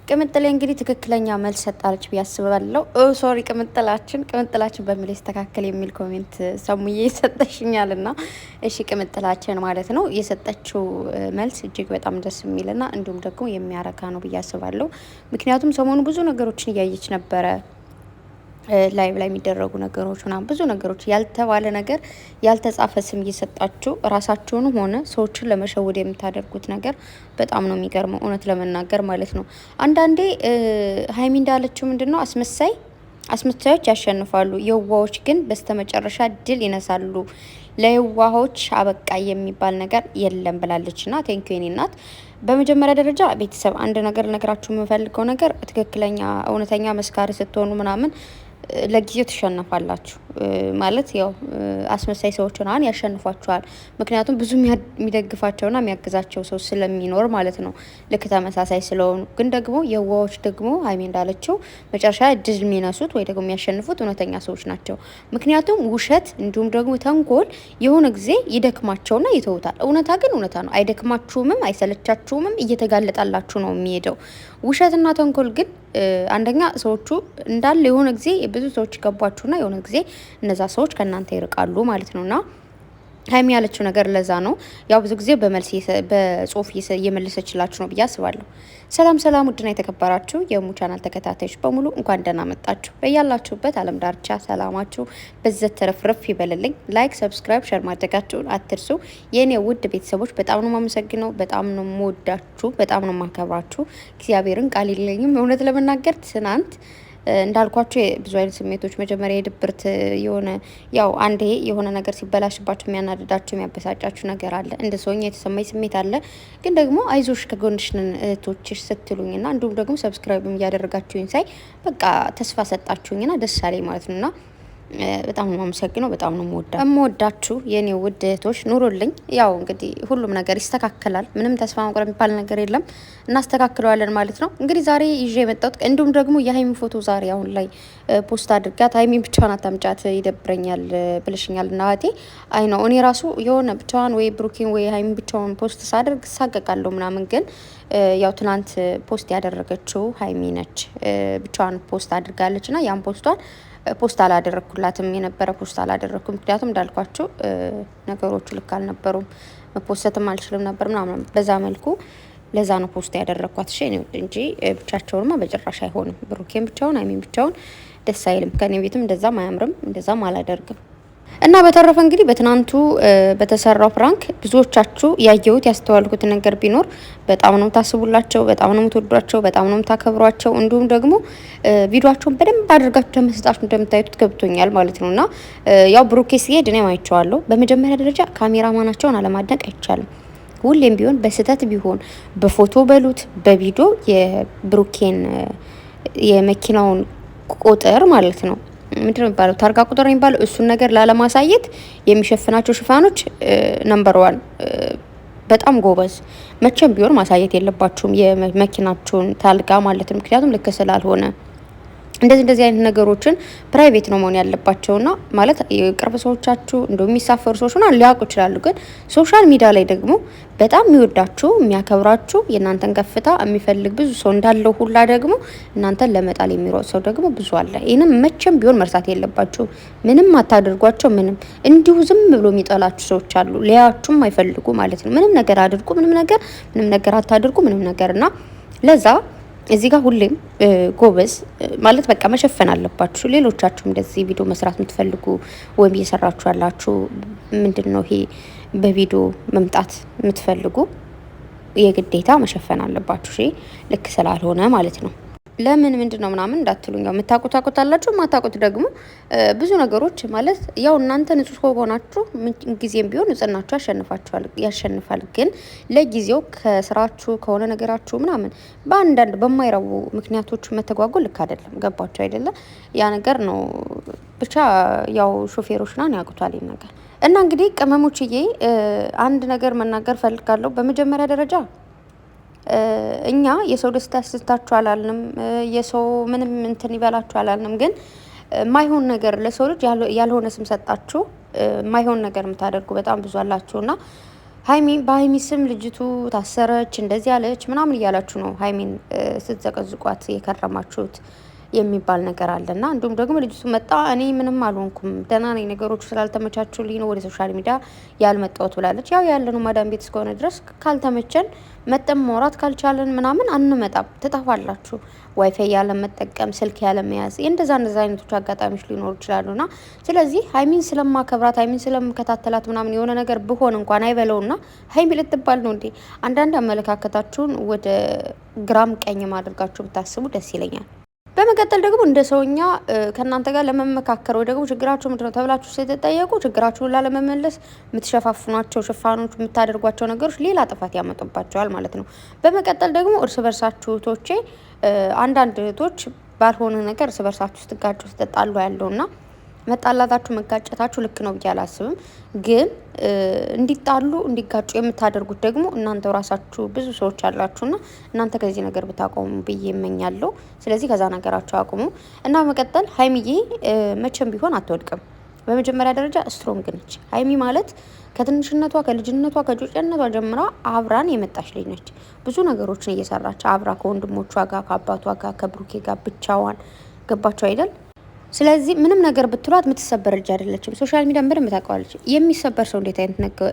ቅምጥሌ እንግዲህ ትክክለኛ መልስ ሰጣለች ብዬ አስባለሁ። ሶሪ ቅምጥላችን በሚል ይስተካከል የሚል ኮሜንት ሰሙዬ ሰጠሽኛልና፣ እሺ ቅምጥላችን ማለት ነው። የሰጠችው መልስ እጅግ በጣም ደስ የሚልና እንዲሁም ደግሞ የሚያረካ ነው ብዬ አስባለሁ። ምክንያቱም ሰሞኑ ብዙ ነገሮችን እያየች ነበረ ላይቭ ላይ የሚደረጉ ነገሮች ምናምን ብዙ ነገሮች ያልተባለ ነገር ያልተጻፈ ስም እየሰጣችሁ ራሳችሁንም ሆነ ሰዎችን ለመሸወድ የምታደርጉት ነገር በጣም ነው የሚገርመው፣ እውነት ለመናገር ማለት ነው። አንዳንዴ ሀይሚ እንዳለችው ምንድነው አስመሳዮች ያሸንፋሉ፣ የዋሆች ግን በስተመጨረሻ ድል ይነሳሉ። ለየዋሆች አበቃ የሚባል ነገር የለም ብላለች። ና ቴንኪዩ የኔ እናት። በመጀመሪያ ደረጃ ቤተሰብ አንድ ነገር ልነግራችሁ የምፈልገው ነገር ትክክለኛ እውነተኛ መስካሪ ስትሆኑ ምናምን ለጊዜው ትሸነፋላችሁ ማለት ያው አስመሳይ ሰዎችን አሁን ያሸንፏቸዋል። ምክንያቱም ብዙ የሚደግፋቸውና የሚያግዛቸው ሰው ስለሚኖር ማለት ነው። ልክ ተመሳሳይ ስለሆኑ ግን ደግሞ የዋዎች ደግሞ ሀይሜ እንዳለችው መጨረሻ ድል የሚነሱት ወይ ደግሞ የሚያሸንፉት እውነተኛ ሰዎች ናቸው። ምክንያቱም ውሸት እንዲሁም ደግሞ ተንኮል የሆነ ጊዜ ይደክማቸውና ይተውታል። እውነታ ግን እውነታ ነው። አይደክማችሁምም፣ አይሰለቻችሁምም፣ እየተጋለጣላችሁ ነው የሚሄደው። ውሸትና ተንኮል ግን አንደኛ ሰዎቹ እንዳለ የሆነ ጊዜ ብዙ ሰዎች ገቧችሁና የሆነ ጊዜ እነዛ ሰዎች ከእናንተ ይርቃሉ ማለት ነውና ሀይሚ ያለችው ነገር ለዛ ነው። ያው ብዙ ጊዜ በመልስ በጽሁፍ እየመለሰችላችሁ ነው ብዬ አስባለሁ። ሰላም ሰላም፣ ውድና የተከበራችሁ የሙ ቻናል ተከታታዮች በሙሉ እንኳን ደህና መጣችሁ። በያላችሁበት ዓለም ዳርቻ ሰላማችሁ በዘት ተረፍረፍ ይበልልኝ። ላይክ፣ ሰብስክራይብ፣ ሸር ማድረጋችሁን አትርሱ። የኔ ውድ ቤተሰቦች በጣም ነው የማመሰግነው፣ በጣም ነው የምወዳችሁ፣ በጣም ነው የማከብራችሁ። እግዚአብሔርን ቃል የለኝም እውነት ለመናገር ትናንት እንዳልኳቸው ብዙ አይነት ስሜቶች መጀመሪያ የድብርት የሆነ ያው አንዴ የሆነ ነገር ሲበላሽባችሁ የሚያናድዳችሁ የሚያበሳጫችሁ ነገር አለ። እንደ ሰውኛ የተሰማኝ ስሜት አለ። ግን ደግሞ አይዞሽ ከጎንሽን እህቶችሽ ስትሉኝና እንዲሁም ደግሞ ሰብስክራይብም እያደረጋችሁኝ ሳይ በቃ ተስፋ ሰጣችሁኝና ደስ አለኝ ማለት ነውና በጣም ነው የማመሰግነው። በጣም ነው የምወዳችሁ የኔ ውድ እህቶች ኑሩልኝ። ያው እንግዲህ ሁሉም ነገር ይስተካከላል። ምንም ተስፋ መቁረጥ የሚባል ነገር የለም። እናስተካክለዋለን ማለት ነው። እንግዲህ ዛሬ ይዤ የመጣሁት እንዲሁም ደግሞ የሀይሚ ፎቶ ዛሬ አሁን ላይ ፖስት አድርጋት ሀይሚ ብቻዋን አታምጫት ይደብረኛል ብለሽኛል እና እህቴ አይ ነው እኔ ራሱ የሆነ ብቻዋን ወይ ብሩኪን ወይ ሀይሚ ብቻዋን ፖስት ሳደርግ ሳቀቃለሁ ምናምን ግን ያው ትናንት ፖስት ያደረገችው ሀይሚ ነች። ብቻዋን ፖስት አድርጋለች እና ያን ፖስቷን ፖስት አላደረኩላትም የነበረ ፖስት አላደረኩም። ምክንያቱም እንዳልኳቸው ነገሮቹ ልክ አልነበሩም። መፖስተትም አልችልም ነበር ምናምን በዛ መልኩ ለዛ ነው ፖስት ያደረኳት። እሺ ነው እንጂ ብቻቸውንማ በጭራሽ አይሆንም። ብሩኬን ብቻውን ሀይሚን ብቻውን ደስ አይልም። ከኔ ቤትም እንደዛም አያምርም፣ እንደዛም አላደርግም። እና በተረፈ እንግዲህ በትናንቱ በተሰራው ፕራንክ ብዙዎቻችሁ ያየሁት ያስተዋልኩት ነገር ቢኖር በጣም ነው ታስቡላቸው፣ በጣም ነው የምትወዷቸው፣ በጣም ነው የምታከብሯቸው። እንዲሁም ደግሞ ቪዲዮአቸውን በደንብ አድርጋችሁ ተመስጣችሁ እንደምታዩት ገብቶኛል ማለት ነውና ያው ብሩኬ ሲሄድ እኔም አይቼዋለሁ። በመጀመሪያ ደረጃ ካሜራማናቸውን አለማድነቅ አይቻልም። ሁሌም ቢሆን በስህተት ቢሆን በፎቶ በሉት በቪዲዮ የብሩኬን የመኪናውን ቁጥር ማለት ነው ምንድነው የሚባለው ታርጋ ቁጥር የሚባለው እሱን ነገር ላለማሳየት የሚሸፍናቸው ሽፋኖች ነምበር 1 በጣም ጎበዝ። መቼም ቢሆን ማሳየት የለባችሁም የመኪናችሁን ታርጋ ማለት ነው። ምክንያቱም ልክ ስላልሆነ እንደዚህ አይነት ነገሮችን ፕራይቬት ነው መሆን ያለባቸውና ማለት የቅርብ ሰዎቻችሁ እንደው የሚሳፈሩ ሰዎች ሆነ ሊያውቁ ይችላሉ። ግን ሶሻል ሚዲያ ላይ ደግሞ በጣም የሚወዳችሁ የሚያከብራችሁ የእናንተን ከፍታ የሚፈልግ ብዙ ሰው እንዳለው ሁላ ደግሞ እናንተን ለመጣል የሚሮጥ ሰው ደግሞ ብዙ አለ። ይሄንም መቼም ቢሆን መርሳት የለባችሁ። ምንም አታድርጓቸው። ምንም እንዲሁ ዝም ብሎ የሚጠላችሁ ሰዎች አሉ። ሊያያችሁም አይፈልጉ ማለት ነው። ምንም ነገር አድርጉ፣ ምንም ነገር አታድርጉ፣ ምንም ነገርና ለዛ እዚህ ጋር ሁሌም ጎበዝ ማለት በቃ መሸፈን አለባችሁ። ሌሎቻችሁ እንደዚህ ቪዲዮ መስራት የምትፈልጉ ወይም እየሰራችሁ ያላችሁ ምንድነው ይሄ በቪዲዮ መምጣት የምትፈልጉ የግዴታ መሸፈን አለባችሁ። እሺ ልክ ስላልሆነ ማለት ነው። ለምን ምንድነው ምናምን እንዳትሉኝ። ያው የምታውቁት አላችሁ፣ የማታውቁት ደግሞ ብዙ ነገሮች ማለት ያው እናንተ ንጹህ ከሆናችሁ ጊዜም ቢሆን ንጽህናችሁ ያሸንፋል። ግን ለጊዜው ከስራችሁ ከሆነ ነገራችሁ ምናምን በአንዳንድ በማይረቡ ምክንያቶች መተጓጎል ልክ አይደለም። ገባችሁ አይደለ? ያ ነገር ነው ብቻ ያው ሾፌሮች ናን ያውቁታል ነገር እና እንግዲህ ቅመሞችዬ አንድ ነገር መናገር ፈልጋለሁ። በመጀመሪያ ደረጃ እኛ የሰው ደስታ ያስደስታችሁ አላልንም፣ የሰው ምንም እንትን ይበላችሁ አላልንም። ግን ማይሆን ነገር ለሰው ልጅ ያልሆነ ስም ሰጣችሁ ማይሆን ነገር የምታደርጉ በጣም ብዙ አላችሁና በሀይሚ ስም ልጅቱ ታሰረች እንደዚህ ያለች ምናምን እያላችሁ ነው ሀይሚን ስትዘቀዝቋት የከረማችሁት የሚባል ነገር አለና እንዲሁም ደግሞ ልጅቱ መጣ እኔ ምንም አልሆንኩም ደህና ነኝ ነገሮቹ ስላልተመቻቹልኝ ነው ወደ ሶሻል ሚዲያ ያልመጣሁት ብላለች። ያው ያለነው ማዳም ቤት እስከሆነ ድረስ ካልተመቸን መጠም ማውራት ካልቻለን ምናምን አንመጣም፣ ትጠፋላችሁ። ዋይፋይ ያለ መጠቀም፣ ስልክ ያለ መያዝ እንደዛ አይነቶች አጋጣሚዎች ሊኖሩ ይችላሉና ስለዚህ ሀይሚን ስለማከብራት ሀይሚን ስለምከታተላት ምናምን የሆነ ነገር ብሆን እንኳን አይበለውና ሀይሚ ልትባል ነው እንዴ? አንዳንድ አመለካከታችሁን ወደ ግራም ቀኝ ማድረጋችሁ ብታስቡ ደስ ይለኛል። በመቀጠል ደግሞ እንደ ሰውኛ ከእናንተ ጋር ለመመካከር ወይ ደግሞ ችግራችሁ ምንድነው ተብላችሁ ስትጠየቁ ችግራችሁን ላለመመለስ የምትሸፋፍኗቸው ሽፋኖች የምታደርጓቸው ነገሮች ሌላ ጥፋት ያመጡባቸዋል ማለት ነው። በመቀጠል ደግሞ እርስ በርሳችሁ እህቶቼ፣ አንዳንድ እህቶች ባልሆነ ነገር እርስ በርሳችሁ ስትጋጩ ስትጣሉ ያለውና መጣላታችሁ መጋጨታችሁ ልክ ነው ብዬ አላስብም። ግን እንዲጣሉ እንዲጋጩ የምታደርጉት ደግሞ እናንተ ራሳችሁ ብዙ ሰዎች አላችሁና እናንተ ከዚህ ነገር ብታቆሙ ብዬ እመኛለሁ። ስለዚህ ከዛ ነገራችሁ አቁሙ እና መቀጠል ሀይሚዬ መቼም ቢሆን አትወድቅም። በመጀመሪያ ደረጃ ስትሮንግ ነች። ሀይሚ ማለት ከትንሽነቷ ከልጅነቷ ከጩጬነቷ ጀምራ አብራን የመጣች ልጅ ነች። ብዙ ነገሮችን እየሰራች አብራ ከወንድሞቿ ጋር ከአባቷ ጋር ከብሩኬ ጋር ብቻዋን ገባቸው አይደል? ስለዚህ ምንም ነገር ብትሏት የምትሰበር ልጅ አይደለችም። ሶሻል ሚዲያን በደንብ ታውቀዋለች። የሚሰበር ሰው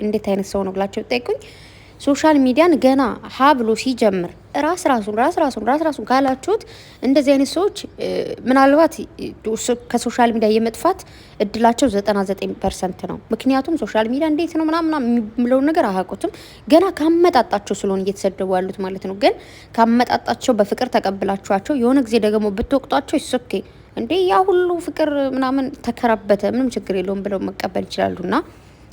እንዴት አይነት ሰው ነው ብላችሁ ጠይቁኝ። ሶሻል ሚዲያን ገና ሀ ብሎ ሲጀምር ራሱን ካላችሁት እንደዚህ አይነት ሰዎች ምናልባት ከሶሻል ሚዲያ የመጥፋት እድላቸው 99% ነው። ምክንያቱም ሶሻል ሚዲያ እንዴት ነው ምናምን የሚለውን ነገር አያውቁትም። ገና ካመጣጣቸው ስለሆነ እየተሰደቡ ያሉት ማለት ነው። ግን ካመጣጣቸው በፍቅር ተቀብላችኋቸው የሆነ ጊዜ ደግሞ ብትወቅጧቸው ይሶኬ እንዴ ያ ሁሉ ፍቅር ምናምን ተከራበተ ምንም ችግር የለውም ብለው መቀበል ይችላሉና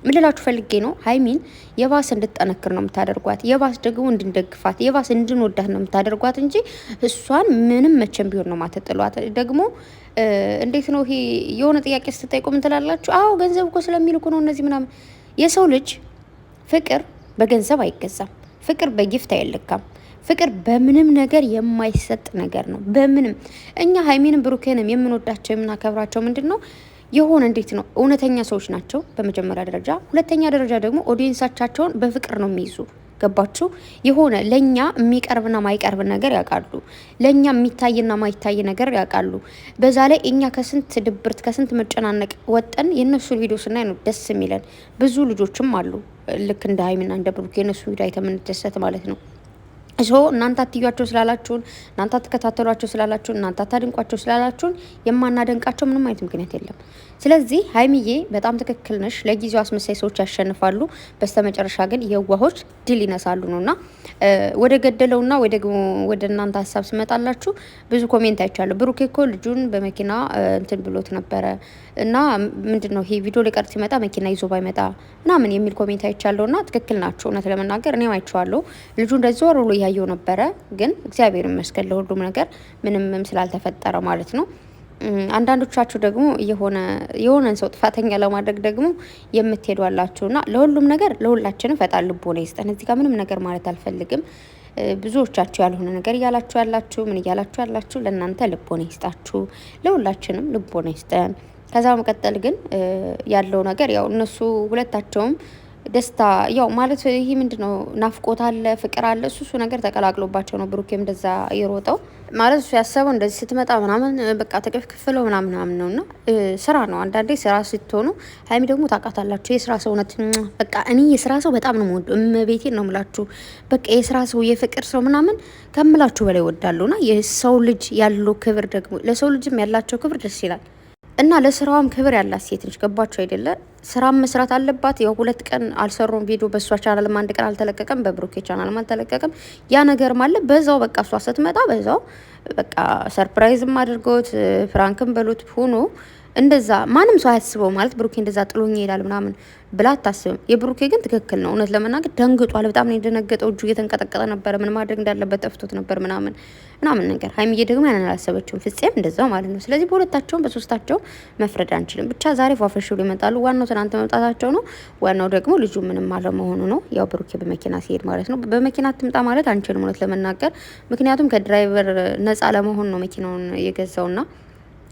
ምን ልላችሁ ፈልጌ ነው፣ ሀይሚን የባስ እንድትጠነክር ነው የምታደርጓት፣ የባስ ደግሞ እንድንደግፋት፣ የባስ እንድንወዳት ነው የምታደርጓት እንጂ እሷን ምንም መቼም ቢሆን ነው ማትጥሏት። ደግሞ እንዴት ነው ይሄ የሆነ ጥያቄ ስትጠይቁ ምን ትላላችሁ? አዎ ገንዘብ እኮ ስለሚልኩ ነው እነዚህ ምናምን። የሰው ልጅ ፍቅር በገንዘብ አይገዛም። ፍቅር በጊፍት አይለካም። ፍቅር በምንም ነገር የማይሰጥ ነገር ነው። በምንም እኛ ሀይሚንም ብሩኬንም የምንወዳቸው የምናከብራቸው ምንድን ነው የሆነ እንዴት ነው እውነተኛ ሰዎች ናቸው በመጀመሪያ ደረጃ። ሁለተኛ ደረጃ ደግሞ ኦዲየንሳቻቸውን በፍቅር ነው የሚይዙ። ገባችሁ? የሆነ ለኛ የሚቀርብና ማይቀርብ ነገር ያውቃሉ። ለኛ የሚታይና ማይታይ ነገር ያውቃሉ። በዛ ላይ እኛ ከስንት ድብርት ከስንት መጨናነቅ ወጠን የነሱን ቪዲዮ ስናይ ነው ደስ የሚለን። ብዙ ልጆችም አሉ ልክ እንደ ሀይሚና እንደ ብሩኬ የነሱ ቪዲዮ አይተን የምንደሰት ማለት ነው። እናንተ አትዩዋቸው ስላላችሁን፣ እናንተ አትከታተሏቸው ስላላችሁን፣ እናንተ አታድንቋቸው ስላላችሁን የማናደንቃቸው ምንም አይነት ምክንያት የለም። ስለዚህ ሀይሚዬ በጣም ትክክል ነሽ። ለጊዜው አስመሳይ ሰዎች ያሸንፋሉ፣ በስተመጨረሻ ግን የዋሆች ድል ይነሳሉ ነውና ወደ ገደለውና ወደ እናንተ ሀሳብ ስመጣላችሁ ብዙ ኮሜንት አይቻለሁ። ብሩኬ እኮ ልጁን በመኪና እንትን ብሎት ነበረ እና ምንድነው ይሄ ቪዲዮ ሊቀርጽ ሲመጣ መኪና ይዞ ባይመጣ ምናምን የሚል ኮሜንት አይቻለሁና ትክክል ናቸው። እውነት ለመናገር እኔም አይቼዋለሁ። ልጁ እንደዚህ ወር ብሎ እያየው ነበረ። ግን እግዚአብሔር ይመስገን ለሁሉም ነገር ምንም ስላልተፈጠረ ማለት ነው። አንዳንዶቻችሁ ደግሞ የሆነን ሰው ጥፋተኛ ለማድረግ ደግሞ የምትሄዱ አላችሁና ለሁሉም ነገር ለሁላችንም ፈጣን ልቦና ይስጠን። እዚህ ጋር ምንም ነገር ማለት አልፈልግም። ብዙዎቻችሁ ያልሆነ ነገር እያላችሁ ያላችሁ ምን እያላችሁ ያላችሁ ለእናንተ ልቦና ይስጣችሁ፣ ለሁላችንም ልቦና ይስጠን። ከዛ መቀጠል ግን ያለው ነገር ያው እነሱ ሁለታቸውም ደስታ ያው ማለት ይሄ ምንድነው ናፍቆት አለ፣ ፍቅር አለ። እሱ ነገር ተቀላቅሎባቸው ነው ብሩኬም እንደዛ የሮጠው ማለት እሱ ያሰበው እንደዚህ ስትመጣ ምናምን በቃ ተከፍክፍለው ምናምን ነውና ስራ ነው። አንዳንዴ ስራ ስትሆኑ ሀይሚ ደግሞ ታውቃታላችሁ የስራ ሰውነት። በቃ እኔ የስራ ሰው በጣም ነው የምወደው፣ እመቤቴን ነው የምላችሁ። በቃ የስራ ሰው የፍቅር ሰው ምናምን ከምላችሁ በላይ እወዳለሁና የሰው ልጅ ያለው ክብር ደግሞ ለሰው ልጅም ያላቸው ክብር ደስ ይላል። እና ለስራዋም ክብር ያላት ሴት ነች። ገባችሁ አይደለ? ስራም መስራት አለባት። ያው 2 ቀን አልሰሩም ቪዲዮ በሷ ቻናልም 1 ቀን አልተለቀቀም፣ በብሩኬ ቻናልም አልተለቀቀም። ያ ነገር ማለት በዛው በቃ እሷ ስትመጣ በዛው በቃ ሰርፕራይዝም አድርገውት ፍራንክም በሉት ሆኖ እንደዛ ማንም ሰው አያስበው ማለት ብሩኬ እንደዛ ጥሎኝ ይሄዳል ምናምን ብላ አታስብም። የብሩኬ ግን ትክክል ነው። እውነት ለመናገር ደንግጧል። በጣም ነው የደነገጠው። እጁ እየተንቀጠቀጠ ነበረ። ምን ማድረግ እንዳለበት ጠፍቶት ነበር ምናምን ነገር። ሀይሚዬ ደግሞ ያንን አላሰበችውም። ፍፄም እንደዛው ማለት ነው። ስለዚህ በሁለታቸውም በሶስታቸው መፍረድ አንችልም። ብቻ ዛሬ ፏፈሽ ብሎ ይመጣሉ። ዋናው ትናንት መምጣታቸው ነው። ዋናው ደግሞ ልጁ ምንም አለመሆኑ ነው። ያው ብሩኬ በመኪና ሲሄድ ማለት ነው። በመኪና ትምጣ ማለት አንችልም እውነት ለመናገር ምክንያቱም ከድራይቨር ነፃ ለመሆን ነው መኪናውን የገዛውና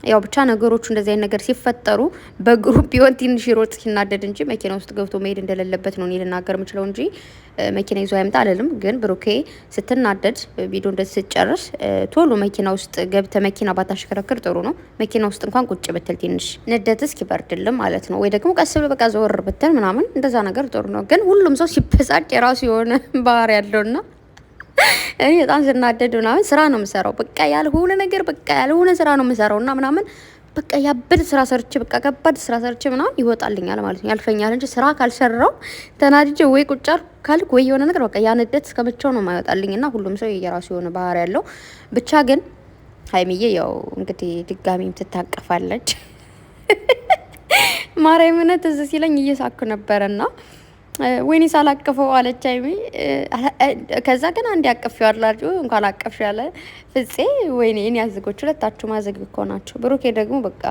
ያው ብቻ ነገሮቹ እንደዚህ አይነት ነገር ሲፈጠሩ በግሩፕ ቢሆን ትንሽ ይሮጥ ሲናደድ እንጂ መኪና ውስጥ ገብቶ መሄድ እንደሌለበት ነው እኔ ልናገር የምችለው እንጂ መኪና ይዞ አይምጣ አልልም። ግን ብሩኬ ስትናደድ ቪዲዮ እንደዚህ ስትጨርስ ቶሎ መኪና ውስጥ ገብተ መኪና ባታሽከረክር ጥሩ ነው። መኪና ውስጥ እንኳን ቁጭ ብትል ትንሽ ንደት እስኪበርድልም ማለት ነው። ወይ ደግሞ ቀስ ብለህ በቃ ዘወር ብትል ምናምን እንደዛ ነገር ጥሩ ነው። ግን ሁሉም ሰው ሲበሳጭ የራሱ የሆነ ባህሪ ያለውና እኔ በጣም ስናደድ ምናምን ስራ ነው የምሰራው። በቃ ያልሆነ ነገር በቃ ያልሆነ ስራ ነው የምሰራው እና ምናምን በቃ ያበድ ስራ ሰርቼ በቃ ከባድ ስራ ሰርቼ ምናምን ይወጣልኛል ማለት ነው። ያልፈኛል እንጂ ስራ ካልሰራው ተናድጄ ወይ ቁጭ ካልኩ ወይ የሆነ ነገር በቃ ያንደት እስከመቼው ነው የማይወጣልኝ። እና ሁሉም ሰው የራሱ የሆነ ባህሪ ያለው ብቻ ግን ሀይሚዬ ያው እንግዲህ ድጋሚም ትታቀፋለች። ማርያምን ትዝ ሲለኝ እየሳኩ ነበረና ወይኔ ሳላቀፈው አለች ሀይሚ። ከዛ ግን አንድ ያቀፍው አላችሁ እንኳን አቀፍሽ ያለ ፍፄ ወይኔ እኔ ያዝጎች ሁለታችሁ ማዘግ እኮ ናችሁ። ብሩኬ ደግሞ በቃ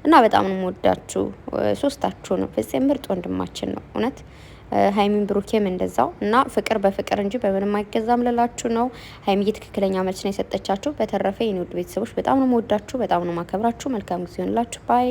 እና በጣም ነው የምወዳችሁ ሶስታችሁ ነው። ፍፄ ምርጥ ወንድማችን ነው እውነት። ሀይሚን ብሩኬም እንደዛው እና ፍቅር በፍቅር እንጂ በምንም አይገዛም ልላችሁ ነው። ሀይሚዬ ትክክለኛ መልስ ነው የሰጠቻችሁ። በተረፈ የኔ ውድ ቤተሰቦች በጣም ነው የምወዳችሁ፣ በጣም ነው ማከብራችሁ። መልካም ጊዜ ይሆንላችሁ ባይ